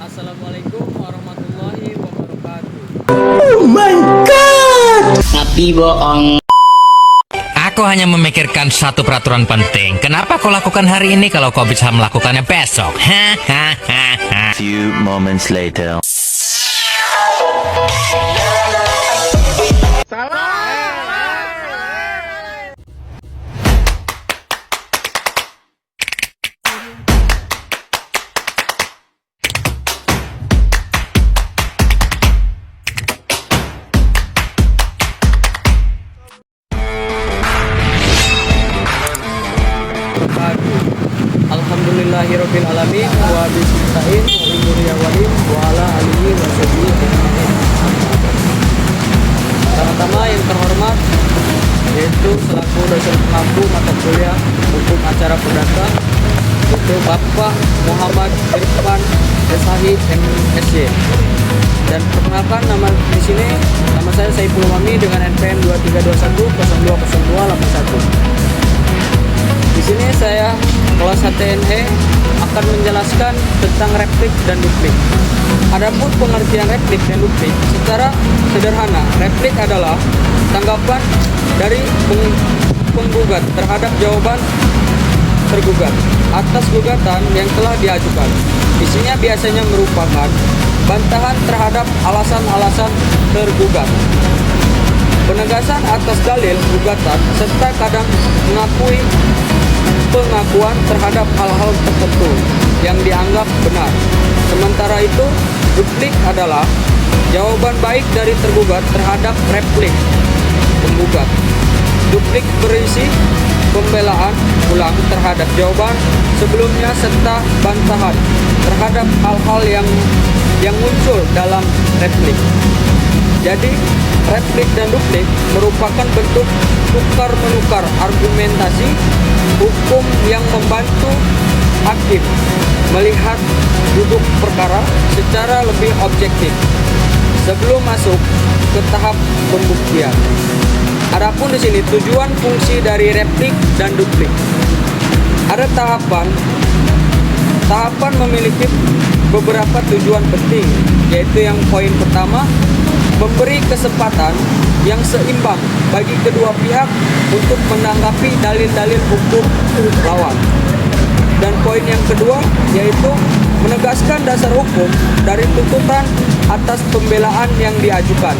Assalamualaikum warahmatullahi wabarakatuh. Oh my god. Tapi bohong. Aku hanya memikirkan satu peraturan penting. Kenapa kau lakukan hari ini kalau kau bisa melakukannya besok? Hahaha. Few moments later. Alhamdulillahirabbil alamin wa bismillahirrahmanirrahim wa umuriya walim wa ala alihi wa sahbihi. Pertama yang terhormat yaitu selaku dosen pengampu mata kuliah hukum acara perdata itu Bapak Muhammad Irfan SHI MSy. Dan perkenalkan di sini nama saya Saiful Umami dengan NPM 2321020281. Di sini saya kelas HTNE akan menjelaskan tentang replik dan duplik. Adapun pengertian replik dan duplik secara sederhana, replik adalah tanggapan dari penggugat terhadap jawaban tergugat atas gugatan yang telah diajukan. Isinya biasanya merupakan bantahan terhadap alasan-alasan tergugat, penegasan atas dalil gugatan, serta kadang mengakui pengakuan terhadap hal-hal tertentu yang dianggap benar. Sementara itu, duplik adalah jawaban baik dari tergugat terhadap replik penggugat. Duplik berisi pembelaan ulang terhadap jawaban sebelumnya serta bantahan terhadap hal-hal yang muncul dalam replik. Jadi, replik dan duplik merupakan bentuk tukar-menukar argumentasi hukum yang membantu hakim melihat duduk perkara secara lebih objektif sebelum masuk ke tahap pembuktian. Adapun di sini tujuan fungsi dari replik dan duplik. Ada tahapan memiliki beberapa tujuan penting, yaitu yang poin pertama, memberi kesempatan yang seimbang bagi kedua pihak untuk menanggapi dalil-dalil hukum lawan. Dan poin yang kedua yaitu menegaskan dasar hukum dari tuntutan atas pembelaan yang diajukan.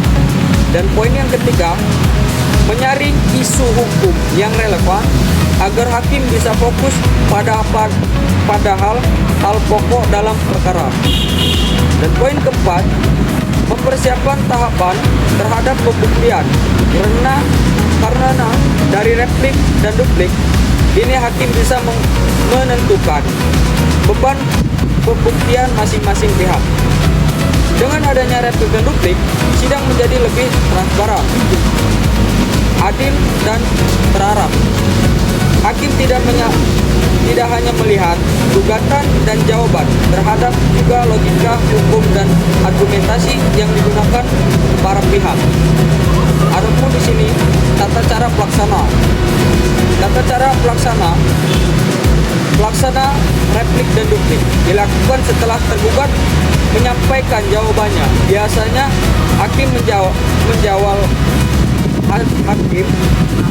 Dan poin yang ketiga, menyaring isu hukum yang relevan agar hakim bisa fokus pada hal pokok dalam perkara. Dan poin keempat, mempersiapkan tahapan terhadap pembuktian karena dari replik dan duplik ini hakim bisa menentukan beban pembuktian masing-masing pihak. Dengan adanya replik dan duplik, sidang menjadi lebih transparan, adil dan terarah. Hakim tidak hanya melihat gugatan dan jawaban terhadap juga logika hukum dan argumentasi yang digunakan para pihak. Adapun di sini tata cara pelaksana replik dan duplik dilakukan setelah tergugat menyampaikan jawabannya. Biasanya hakim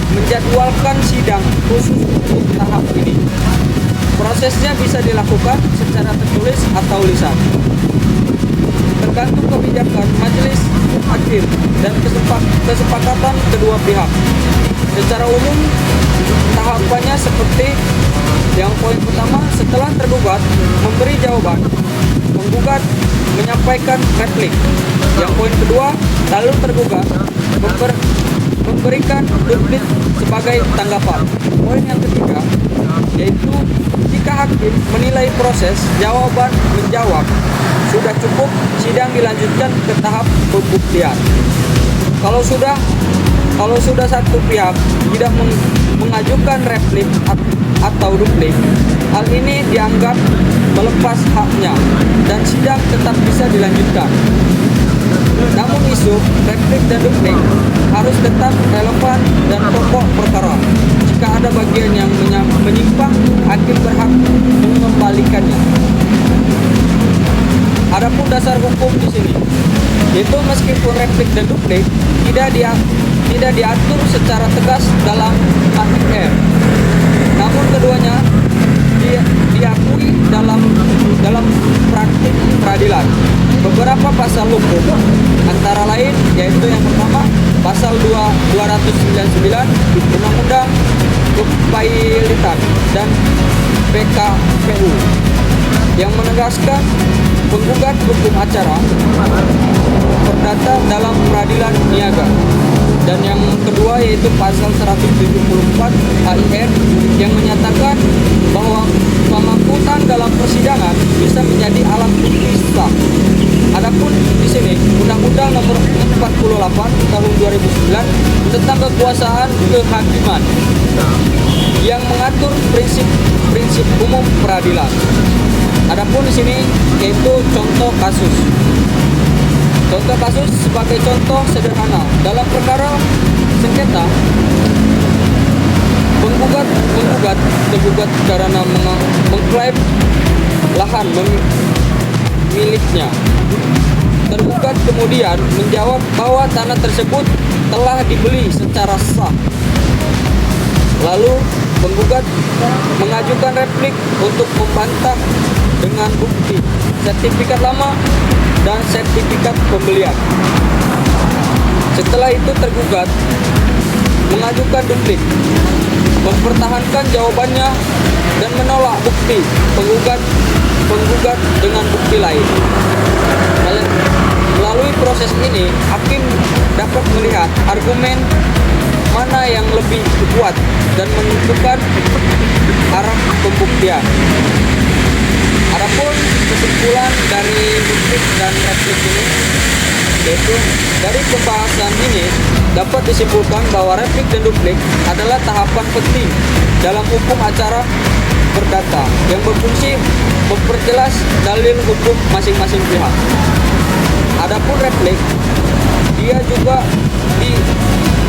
menjadwalkan sidang khusus untuk tahap ini. Prosesnya bisa dilakukan secara tertulis atau lisan, tergantung kebijakan majelis hakim dan kesepakatan kedua pihak. Secara umum, tahapannya seperti yang poin pertama, setelah tergugat memberi jawaban, penggugat menyampaikan replik. Yang poin kedua, lalu tergugat memberikan duplik sebagai tanggapan. Poin yang ketiga yaitu jika hakim menilai proses jawaban menjawab sudah cukup, sidang dilanjutkan ke tahap pembuktian. Kalau sudah satu pihak tidak mengajukan replik atau duplik, hal ini dianggap melepas haknya dan sidang tetap bisa dilanjutkan. Namun isu replik dan duplik harus tetap relevan dan pokok perkara. Jika ada bagian yang menyimpang, hakim berhak mengembalikannya. Adapun dasar hukum di sini. Itu meskipun replik dan duplik tidak diatur secara tegas dalam AIR. Namun keduanya diakui dalam praktik peradilan. Beberapa pasal hukum antara lain yaitu yang pertama pasal 299 Undang-Undang Kepailitan dan PKPU yang menegaskan penggugat hukum acara perdata dalam peradilan niaga. Dan yang kedua yaitu pasal 174 AIR yang menyatakan bahwa pemangkutan dalam persidangan bisa menjadi alat bukti sah. Adapun di sini Undang-Undang Nomor 48 Tahun 2009 tentang kekuasaan kehakiman yang mengatur prinsip umum peradilan. Adapun di sini yaitu contoh kasus. Contoh kasus sebagai contoh sederhana dalam perkara sengketa tergugat karena mengklaim lahan miliknya. Tergugat kemudian menjawab bahwa tanah tersebut telah dibeli secara sah. Lalu penggugat mengajukan replik untuk membantah dengan bukti sertifikat lama dan sertifikat pembelian. Setelah itu tergugat mengajukan duplik, mempertahankan jawabannya dan menolak bukti penggugat dengan bukti lain. Melalui proses ini, hakim dapat melihat argumen mana yang lebih kuat dan menentukan arah pembuktian. Adapun kesimpulan dari duplik dan replik ini yaitu dari pembahasan ini dapat disimpulkan bahwa replik dan duplik adalah tahapan penting dalam hukum acara perdata yang berfungsi memperjelas dalil hukum masing-masing pihak. Adapun replik dia juga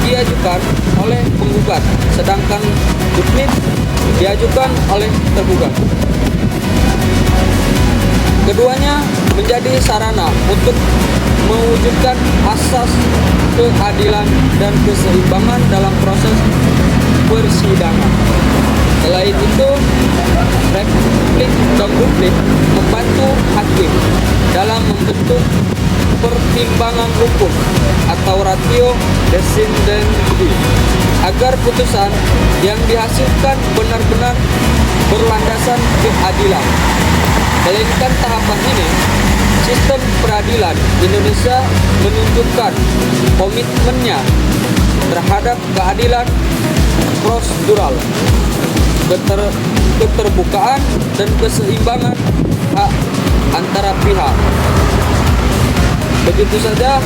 diajukan oleh penggugat, sedangkan duplik diajukan oleh tergugat. Keduanya menjadi sarana untuk mewujudkan asas keadilan dan keseimbangan dalam proses persidangan. Selain itu, replik dan duplik membantu hakim dalam membentuk pertimbangan hukum atau ratio decidendi agar putusan yang dihasilkan benar-benar berlandasan keadilan. Melainkan tahapan ini, sistem peradilan Indonesia menunjukkan komitmennya terhadap keadilan prosedural, keterbukaan dan keseimbangan hak antara pihak. Begitu saja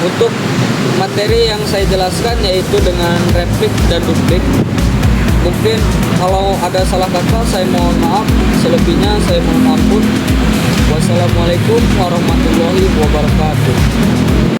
untuk materi yang saya jelaskan, yaitu dengan replik dan duplik. Mungkin kalau ada salah kata saya mohon maaf, selebihnya saya mohon ampun. Wassalamualaikum warahmatullahi wabarakatuh.